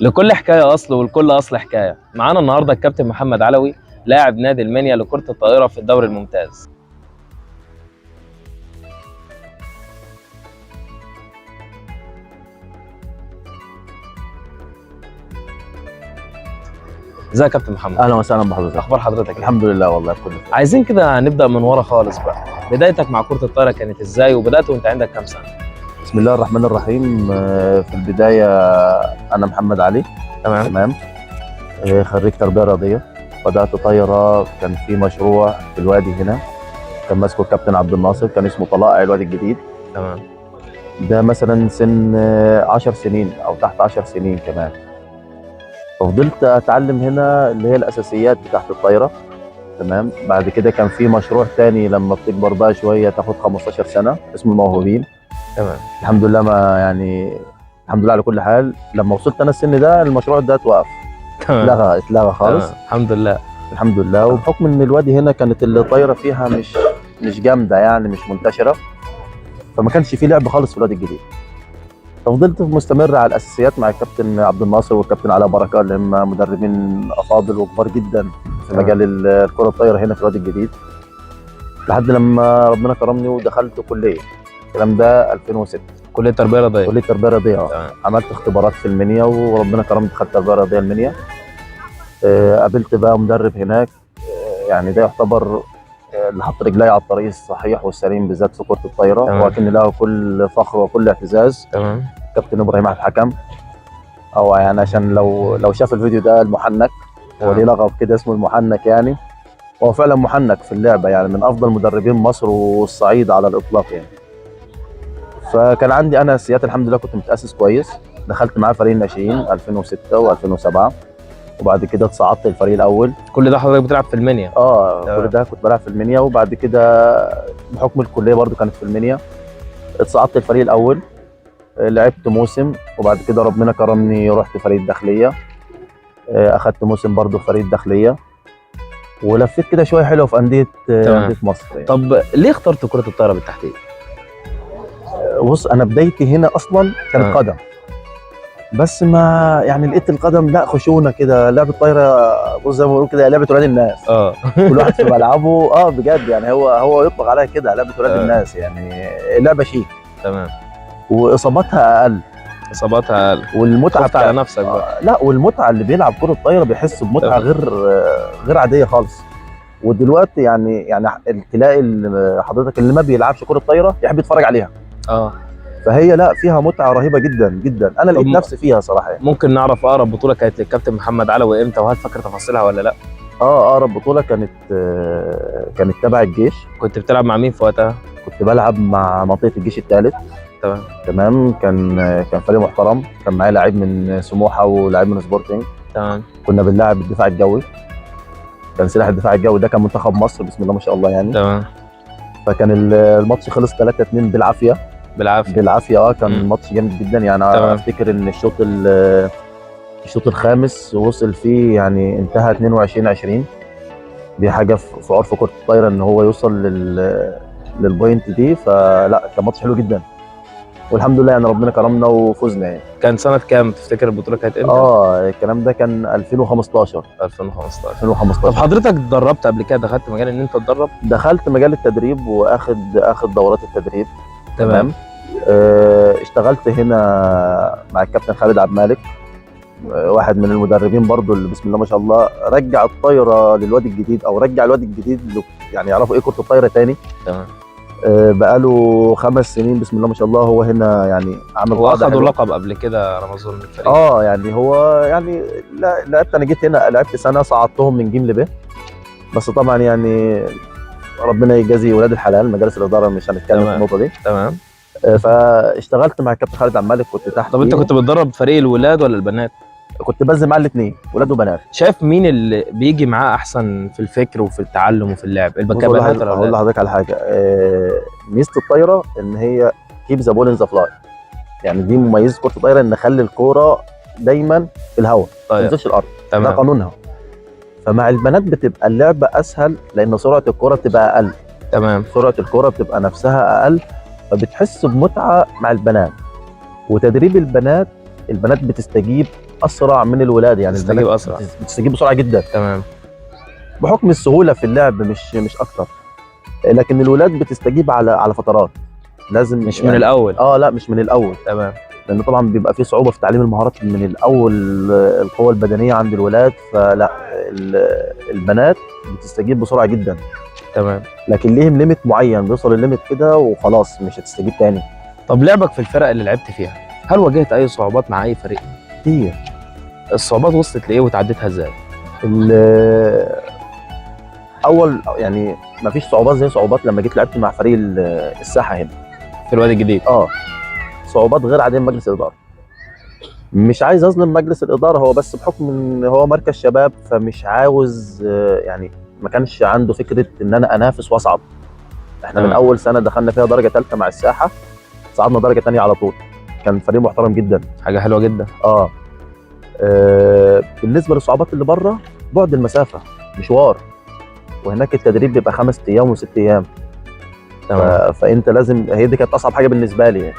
لكل حكاية أصل ولكل أصل حكاية. معانا النهاردة الكابتن محمد علوي، لاعب نادي المنيا لكرة الطائرة في الدوري الممتاز. ازيك يا كابتن محمد؟ اهلا وسهلا بحضرتك. أخبار حضرتك إيه؟ الحمد لله والله بكل خير. عايزين كده نبدأ من ورا خالص بقى، بدايتك مع كرة الطائرة كانت إزاي وبدأت وأنت عندك كام سنة؟ بسم الله الرحمن الرحيم. في البدايه انا محمد علي. تمام. خريج تربيه رياضيه. بدات طايره، كان في مشروع في الوادي هنا كان ماسكه الكابتن عبد الناصر، كان اسمه طلائع الوادي الجديد. تمام. ده مثلا سن 10 سنين او تحت 10 سنين كمان. ففضلت اتعلم هنا اللي هي الاساسيات بتاعت الطايره. تمام. بعد كده كان في مشروع تاني لما بتكبر بقى شويه تاخد 15 سنه اسمه الموهوبين. تمام. الحمد لله، ما يعني الحمد لله على كل حال. لما وصلت انا السن ده المشروع ده اتوقف، اتلغى خالص. الحمد لله. الحمد لله. وبحكم ان الوادي هنا كانت الطايره فيها مش جامده، يعني مش منتشره، فما كانش في لعب خالص في الوادي الجديد. ففضلت مستمر على الاساسيات مع الكابتن عبد الناصر والكابتن علاء بركه، اللي هم مدربين افاضل وكبار جدا في مجال الكره الطايره هنا في الوادي الجديد، لحد لما ربنا كرمني ودخلت كليه. الكلام ده 2006. كلية تربية رياضية. كليه تربيه رياضيه. عملت اختبارات في المنيا وربنا كرمني دخلت تربيه رياضيه المنيا. قابلت بقى مدرب هناك، يعني ده يعتبر اللي حط رجلي على الطريق الصحيح والسليم بالذات في كره الطايره، ولكن له كل فخر وكل اعتزاز. تمام. كابتن ابراهيم عبد الحكم، او يعني عشان لو شاف الفيديو ده المحنك، هو ليه لقب كده اسمه المحنك يعني. هو فعلا محنك في اللعبه، يعني من افضل مدربين مصر والصعيد على الاطلاق يعني. فكان عندي انا اساسيات الحمد لله، كنت متاسس كويس. دخلت معاه فريق الناشئين 2006 و2007، وبعد كده اتصعدت الفريق الاول. كل ده حضرتك بتلعب في المنيا؟ كل ده كنت بلعب في المنيا، وبعد كده بحكم الكليه برضو كانت في المنيا اتصعدت الفريق الاول. لعبت موسم، وبعد كده ربنا كرمني رحت فريق الداخليه. اخدت موسم برضو في فريق الداخليه، ولفيت كده شويه حلوه في انديه مصر يعني. طب ليه اخترت كرة الطائرة بالتحديد؟ بص، انا بدايتي هنا اصلا كانت قدم، بس ما يعني لقيت القدم لا خشونه كده. لعبه الطايره بص زي ما بيقولوا كده لعبه ولاد الناس. كل واحد في ملعبه. بجد يعني هو يطلق عليها كده لعبه ولاد الناس، يعني لعبه شيك. تمام. واصاباتها اقل. والمتعه على نفسك بقى. لا، والمتعه اللي بيلعب كره طايره بيحس بمتعه غير عاديه خالص. ودلوقتي يعني تلاقي حضرتك اللي ما بيلعبش كره طايره يحب يتفرج عليها. فهي لا فيها متعه رهيبه جدا جدا، انا لقيت نفسي فيها صراحه يعني. ممكن نعرف اقرب بطوله كانت للكابتن محمد علوي امتى، وهل فاكر تفاصيلها ولا لا؟ اقرب بطوله كانت تبع الجيش. كنت بتلعب مع مين في وقتها؟ كنت بلعب مع منطقه الجيش الثالث. تمام. كان فريق محترم، كان معايا لاعب من سموحه ولاعب من سبورتنج. تمام. كنا بنلعب الدفاع الجوي، كان سلاح الدفاع الجوي ده كان منتخب مصر بسم الله ما شاء الله يعني. تمام. فكان الماتش خلص 3-2 بالعافيه. كان ماتش جامد جدا يعني. افتكر ان الشوط الخامس وصل فيه يعني انتهى 22-20. دي حاجه في عرف كره الطايره ان هو يوصل للبوينت دي، فلا كان ماتش حلو جدا، والحمد لله يعني ربنا كرمنا وفزنا يعني. كان سنه كام تفتكر البطوله كانت امتى؟ الكلام ده كان 2015. طب حضرتك اتدربت قبل كده؟ دخلت مجال ان انت تتدرب؟ دخلت مجال التدريب واخد دورات التدريب. تمام. اشتغلت هنا مع الكابتن خالد عبد المالك، واحد من المدربين برضو اللي بسم الله ما شاء الله رجع الطايره للوادي الجديد، او رجع الوادي الجديد يعني يعرفوا ايه كره الطايره تاني. تمام. بقاله 5 سنين بسم الله ما شاء الله هو هنا يعني عامل قاعده. هو اخدوا اللقب قبل كده رمضان من الفريق. يعني هو يعني لعبت، انا جيت هنا لعبت سنه صعدتهم من جيم لب، بس طبعا يعني ربنا يجازي ولاد الحلال مجالس الاداره، مش هنتكلم في النقطه دي. تمام. فاشتغلت مع الكابتن خالد عبد المالك، كنت تحت. طب انت كنت بتدرب فريق الولاد ولا البنات؟ كنت بنزل معاه الاثنين، ولاد وبنات. شايف مين اللي بيجي معاه احسن في الفكر وفي التعلم وفي اللعب؟ البنات ولا الولاد؟ هقول لحضرتك على حاجه. ميزه الطايره ان هي كيب ذا بول ان ذا فلاي، يعني دي مميزه كره الطايره، ان نخلي الكوره دايما في الهواء ما تنزلش الارض. ده قانونها. فمع البنات بتبقى اللعبه اسهل لان سرعه الكوره بتبقى اقل. تمام. سرعه الكوره بتبقى نفسها اقل، فبتحس بمتعه مع البنات. وتدريب البنات بتستجيب اسرع من الولاد، يعني بتستجيب البنات أسرع. بتستجيب بسرعه جدا تمام. بحكم السهوله في اللعب، مش اكتر. لكن الولاد بتستجيب على فترات، لازم مش من الأول. لا مش من الاول، تمام. لان طبعا بيبقى في صعوبه في تعليم المهارات من الاول. القوه البدنيه عند الولاد، فلا البنات بتستجيب بسرعه جدا. تمام. لكن ليهم ليميت معين، بيوصل الليميت كده وخلاص مش هتستجيب تاني. طب لعبك في الفرق اللي لعبت فيها، هل واجهت أي صعوبات مع أي فريق؟ كتير. الصعوبات وصلت لإيه وتعديتها إزاي؟ اول يعني ما فيش صعوبات زي صعوبات لما جيت لعبت مع فريق الساحه هنا في الوادي الجديد. صعوبات غير عاديه من مجلس الاداره. مش عايز اظلم مجلس الاداره، هو بس بحكم ان هو مركز شباب، فمش عاوز يعني ما كانش عنده فكره ان انا انافس واصعد. احنا من تمام. اول سنه دخلنا فيها درجه ثالثه مع الساحه، صعدنا درجه ثانيه على طول. كان فريق محترم جدا. حاجة حلوة جدا. بالنسبه للصعوبات اللي بره، بعد المسافه، مشوار، وهناك التدريب بيبقى 5 ايام و6 ايام. تمام. فانت لازم، هي دي كانت اصعب حاجه بالنسبه لي،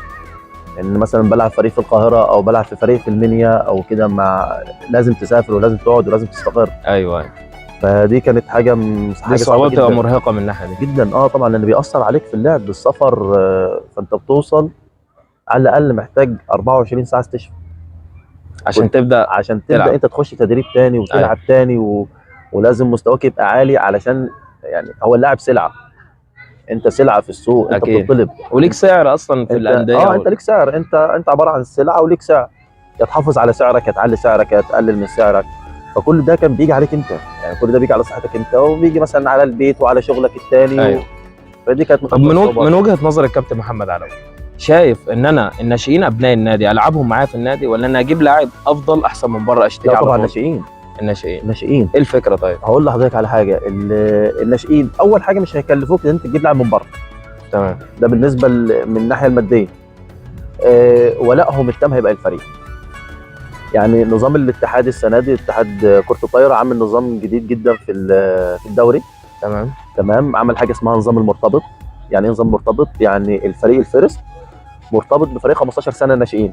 ان مثلا بلعب فريق في القاهره او بلعب في فريق في المنيا او كده، لازم تسافر ولازم تقعد ولازم تستقر. أيوه. فدي كانت حاجه دي حاجه صعبه صعوبات بتبقى جدا مرهقة من الناحية دي. جدا. طبعا لان بيأثر عليك في اللعب بالسفر. فانت بتوصل على الاقل محتاج 24 ساعه استشفاء عشان تبدأ عشان تلعب. تبدا انت تخش تدريب تاني وتلعب تاني ولازم مستواك يبقى عالي، علشان يعني هو اللاعب سلعه، انت سلعه في السوق، انت أكيد. بتطلب وليك سعر أصلا في الأندية. انت ليك سعر، انت عباره عن سلعه وليك سعر، يا تحافظ على سعرك يا تعلي سعرك يا تقلل من سعرك. فكل ده كان بيجي عليك انت، يعني كل ده بيجي على صحتك انت، وبيجي مثلا على البيت وعلى شغلك التاني. أيوه. فدي كانت طب من وجهة نظر الكابتن محمد علوي، شايف ان انا الناشئين ابناء النادي العبهم معايا في النادي، ولا انا اجيب لاعب افضل احسن من بره اشتري لا على طبعا طول؟ ناشئين. الناشئين. ايه الفكره طيب؟ هقول لحضرتك على حاجه، الناشئين اول حاجه مش هيكلفوك ان انت تجيب لاعب من بره. تمام. ده بالنسبه من الناحيه الماديه. ولائهم التام هيبقى الفريق. يعني نظام الاتحاد السنه دي، اتحاد كره الطايره عامل نظام جديد جدا في الدوري. تمام. عمل حاجه اسمها نظام المرتبط. يعني ايه نظام مرتبط؟ يعني الفريق الفيرست مرتبط بفريق 15 سنه ناشئين.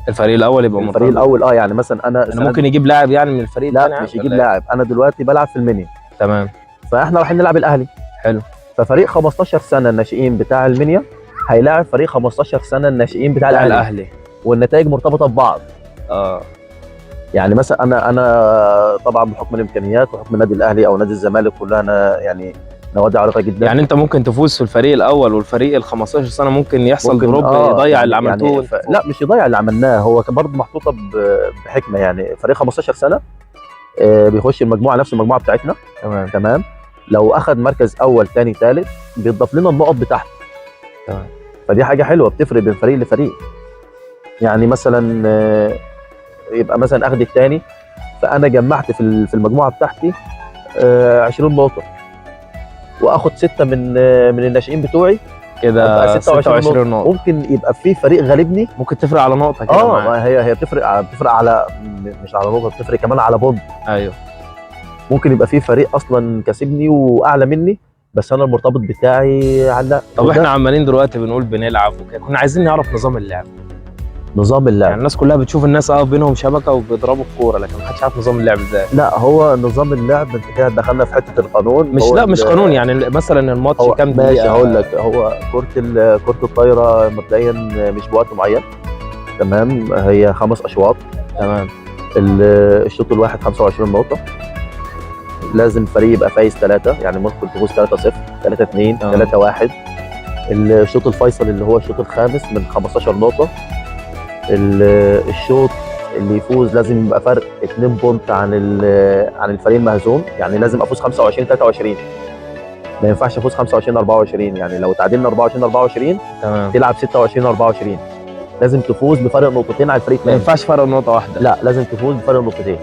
الفريق الاول يبقى الفريق الاول يعني مثلا انا ممكن يجيب لاعب يعني من الفريق الثاني؟ لا مش يجيب لاعب. انا دلوقتي بلعب في المنيا. تمام. فاحنا رايحين نلعب الاهلي. حلو. ففريق 15 سنه الناشئين بتاع المنيا هيلاعب فريق 15 سنه الناشئين بتاع الاهلي، والنتائج مرتبطه ببعض. يعني مثلا انا طبعا بحكم الامكانيات وحكم النادي الاهلي او نادي الزمالك كلها يعني نوادي عريقه جدا. يعني انت ممكن تفوز في الفريق الاول والفريق ال 15 سنه ممكن يحصل دروب يضيع يعني اللي عملتوه. يعني لا مش يضيع اللي عملناه، هو كان برضه محطوطه بحكمه. يعني فريق 15 سنه بيخش المجموعه نفس المجموعه بتاعتنا. تمام. لو اخذ مركز اول ثاني ثالث بيضاف لنا النقط بتاعته. تمام. فدي حاجه حلوه بتفرق بين فريق لفريق. يعني مثلا يبقى مثلا اخد الثاني، فانا جمعت في المجموعه بتاعتي 20 نقطه، واخد 6 من الناشئين بتوعي، كده 26 نقطه. ممكن يبقى في فريق غالبني، ممكن تفرق على نقطه كده. هي بتفرق على، مش على نقطه، بتفرق كمان على بونت. ايوه. ممكن يبقى في فريق اصلا كسبني واعلى مني، بس انا المرتبط بتاعي على. طب احنا عمالين دلوقتي بنقول بنلعب وكده، كنا عايزين نعرف نظام اللعب. يعني الناس كلها بتشوف الناس بينهم شبكه وبيضربوا الكوره، لكن ما حدش عارف نظام اللعب ازاي. لا هو نظام اللعب انت كده دخلنا في حته القانون. مش قانون، يعني مثلا الماتش كام دقيقه؟ ماشي هقول لك. هو كره الطايره مبدئيا مش بوقت معين. تمام. هي 5 اشواط. تمام. الشوط الواحد 25 نقطه. لازم فريق يبقى فايز 3، يعني ممكن تفوز 3-0 3-2 3-1. الشوط الفيصل اللي هو الشوط الخامس من 15 نقطه. الشوط اللي يفوز لازم يبقى فرق 2 بونت عن الفريق المهزوم. يعني لازم افوز 25 23، ما ينفعش افوز 25 24. يعني لو تعادلنا 24 تمام تلعب 26 24. لازم تفوز بفرق نقطتين على الفريق الثاني. ما ينفعش فرق نقطه واحده. لا لازم تفوز بفرق نقطتين.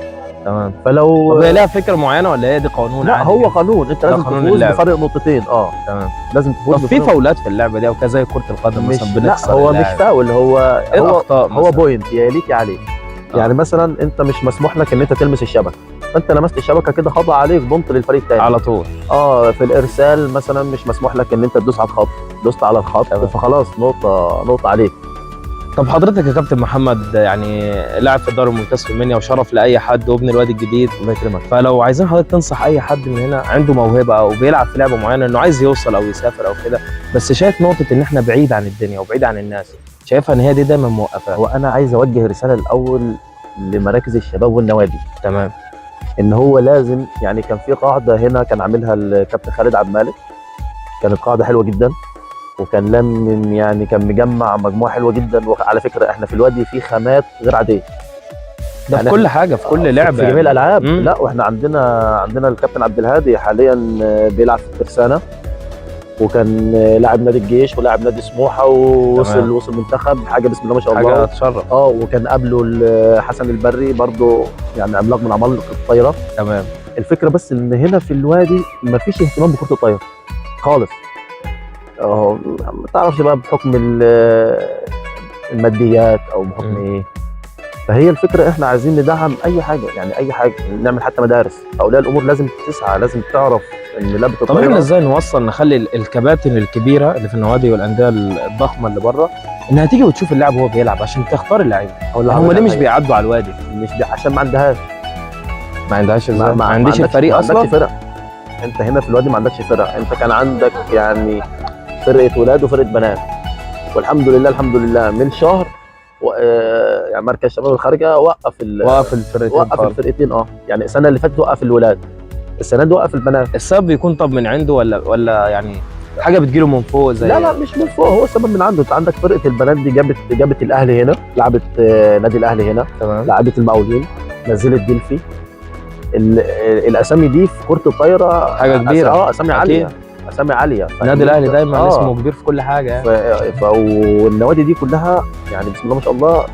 تمام. فلو طب هي لها فكره معينه ولا هي دي قانون؟ لا هو قانون، انت لازم تفوز بفرق نقطتين. تمام. لازم تفوز. طب في فاولات في اللعبه دي او كذا كره القدم مثلا؟ لا هو مش فاول، هو الاخطاء هو بوينت يا ليك يا عليك. يعني مثلا انت مش مسموح لك ان انت تلمس الشبكه، فانت لمست الشبكه كده خطا عليك بونت للفريق الثاني على طول. في الارسال مثلا مش مسموح لك ان انت تدوس على الخط، دوست على الخط فخلاص نقطه عليك. طب حضرتك يا كابتن محمد يعني لاعب في الدوري الممتاز في المنيا وشرف لاي حد وابن الوادي الجديد، الله يكرمك. فلو عايزين حضرتك تنصح اي حد من هنا عنده موهبه او بيلعب في لعبه معينه انه عايز يوصل او يسافر او كده، بس شايف نقطه ان احنا بعيد عن الدنيا وبعيد عن الناس، شايفها ان هي دي دايما موقفه. هو انا عايز اوجه رساله الاول لمراكز الشباب والنوادي، تمام. ان هو لازم يعني كان في قاعده هنا كان عاملها الكابتن خالد عبد المالك، كانت قاعده حلوه جدا، وكان يعني كان مجمع مجموعه حلوه جدا. وعلى فكره احنا في الوادي في خامات غير عاديه، ده يعني في كل حاجه في كل لعبه في جميع يعني. الالعاب. لا واحنا عندنا الكابتن عبد الهادي حاليا بيلعب في الترسانه، وكان لاعب نادي الجيش ولاعب نادي سموحه، ووصل منتخب، حاجه بسم الله ما شاء الله، حاجه تشرف. وكان قبله حسن البري برضه، يعني عملاق من عمالقه الطايره. تمام. الفكره بس ان هنا في الوادي ما فيش اهتمام بكره الطايره خالص. ما تعرفش بقى بحكم الماديات او بحكم ايه. فهي الفكره احنا عايزين ندعم اي حاجه، يعني اي حاجه، نعمل حتى مدارس. اولياء الامور لازم تسعى، لازم تعرف ان لعبه طب الطايره. احنا ازاي نوصل نخلي الكباتن الكبيره اللي في النوادي والانديه الضخمه اللي بره انها تيجي وتشوف اللاعب وهو بيلعب عشان تختار اللعيبه؟ هم ليه مش بيعدوا على الوادي؟ عشان ما عندهاش. ما عندهاش ازاي؟ ما عنديش الفريق اصلا. ما عندكش فرق. انت هنا في الوادي ما عندكش فرق، انت كان عندك يعني فرقه ولاد وفرقه بنات، والحمد لله الحمد لله من شهر يعني مركز شباب الخارجه وقف الفرقتين. يعني السنه اللي فاتت وقف الولاد، السنه دي وقف البنات. السبب بيكون طب من عنده ولا يعني حاجه بتجيله من فوق زي؟ لا مش من فوق، هو السبب من عنده. انت عندك فرقه البنات دي جابت الاهلي هنا، لعبت نادي الاهلي هنا، تمام، لعبت المقاولين، نزلت ديلفي. الاسامي دي في كره الطايره حاجه كبيره. اسامي عاليه، اسامي عاليه. النادي الاهلي دايما اسمه كبير في كل حاجه يعني. والنوادي دي كلها يعني بسم الله ما شاء الله،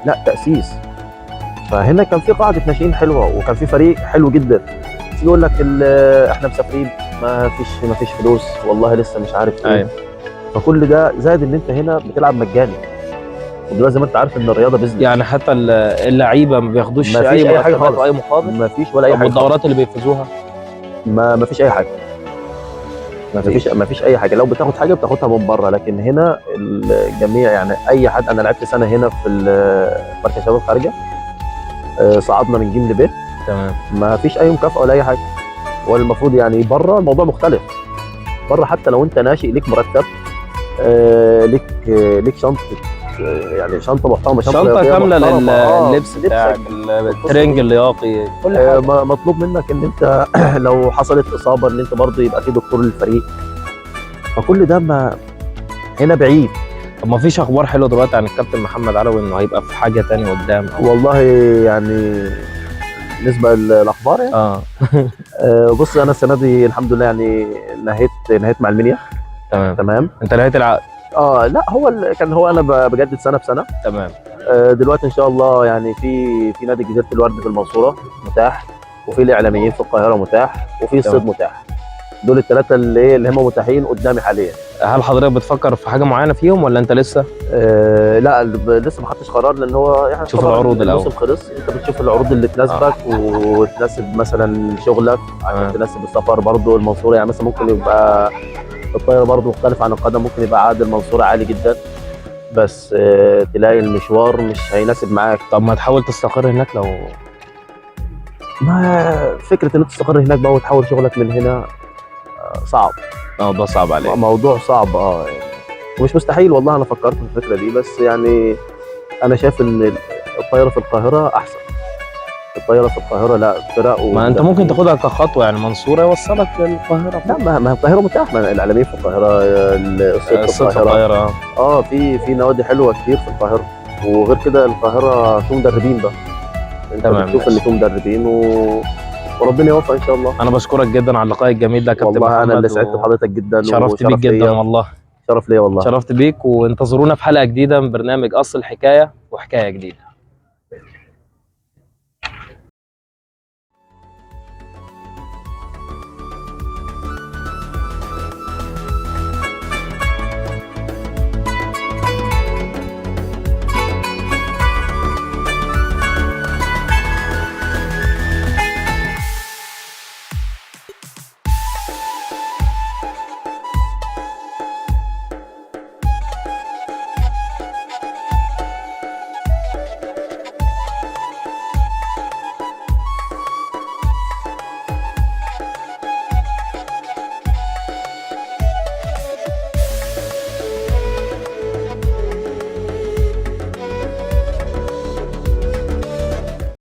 لا تاسيس. فهنا كان في قاعده ناشئين حلوه، وكان في فريق حلو جدا. يقول لك احنا مسافرين، ما فيش فلوس، والله لسه مش عارف ايه. أيوة. فكل ده زائد ان انت هنا بتلعب مجاني، ودلوقتي زي ما انت عارف ان الرياضه بزنس. يعني حتى اللعيبه ما بياخدوش اي حاجه خالص، اي مقابل؟ ما فيش ولا اي حاجه. والدورات اللي بيفوزوها ما فيش اي حاجه، ما فيش اي حاجه. لو بتاخد حاجه بتاخدها من بره، لكن هنا الجميع يعني اي حد. انا لعبت سنه هنا في مركز شباب الخارجه، صعدنا من جيم لبيت. تمام. ما فيش اي مكافاه ولا اي حاجه. والمفروض يعني بره الموضوع مختلف. بره حتى لو انت ناشئ ليك مرتب، ليك شنطه، يعني شنطه محترمه، شنطه كامله لللبس بتاعك، الترنج اللياقي، كل حاجه. مطلوب منك ان انت لو حصلت اصابه ان انت برضه يبقى في دكتور للفريق. فكل ده ما هنا بعيد. طب ما فيش اخبار حلوه دلوقتي عن الكابتن محمد علوي انه هيبقى في حاجه تاني قدام؟ والله يعني بالنسبه للاخبار يعني بص انا السنه دي الحمد لله يعني نهيت مع المنيا. تمام. انت نهيت العقد؟ لا هو انا بجدد سنه بسنه. تمام. دلوقتي ان شاء الله يعني في نادي جزيره الورد في المنصوره متاح، وفي الاعلاميين في القاهره متاح، وفي الصيد متاح. دول الثلاثه اللي هم متاحين قدامي حاليا. هل حضرتك بتفكر في حاجه معينه فيهم ولا انت لسه؟ لا لسه ما خدتش قرار، لان هو يعني شوف العروض الاول. الموسم خلص، انت بتشوف العروض اللي تناسبك وتناسب مثلا شغلك، عشان تناسب السفر. برضو المنصوره يعني مثلا ممكن يبقى الطايره برضو مختلف عن القدم، ممكن يبقى عقد المنصوره عالي جدا، بس تلاقي المشوار مش هيناسب معاك. طب ما تحاول تستقر هناك. لو ما فكره ان انت تستقر هناك بقى وتحول شغلك من هنا صعب. ده صعب عليك. موضوع صعب يعني. ومش مستحيل والله، انا فكرت في الفكره دي، بس يعني انا شايف ان الطايره في القاهره احسن. الطايره في القاهره لا فرق. ما انت ممكن تاخدها كخطوه، يعني المنصوره يوصلك للقاهره. لا ما القاهره متاح، ما الاعلاميين في القاهره، الصيد في القاهره. في نوادي حلوه كتير في القاهره. وغير كده القاهره في مدربين بقى، انت بتشوف اللي فيه مدربين وربنا يوفق ان شاء الله. انا بشكرك جدا على اللقاء الجميل ده يا كابتن محمد. والله انا اللي سعدت بحضرتك جدا، شرفت بيك جدا والله. شرف ليا والله. شرفت بيك، وانتظرونا في حلقه جديده من برنامج اصل الحكايه وحكايه جديده.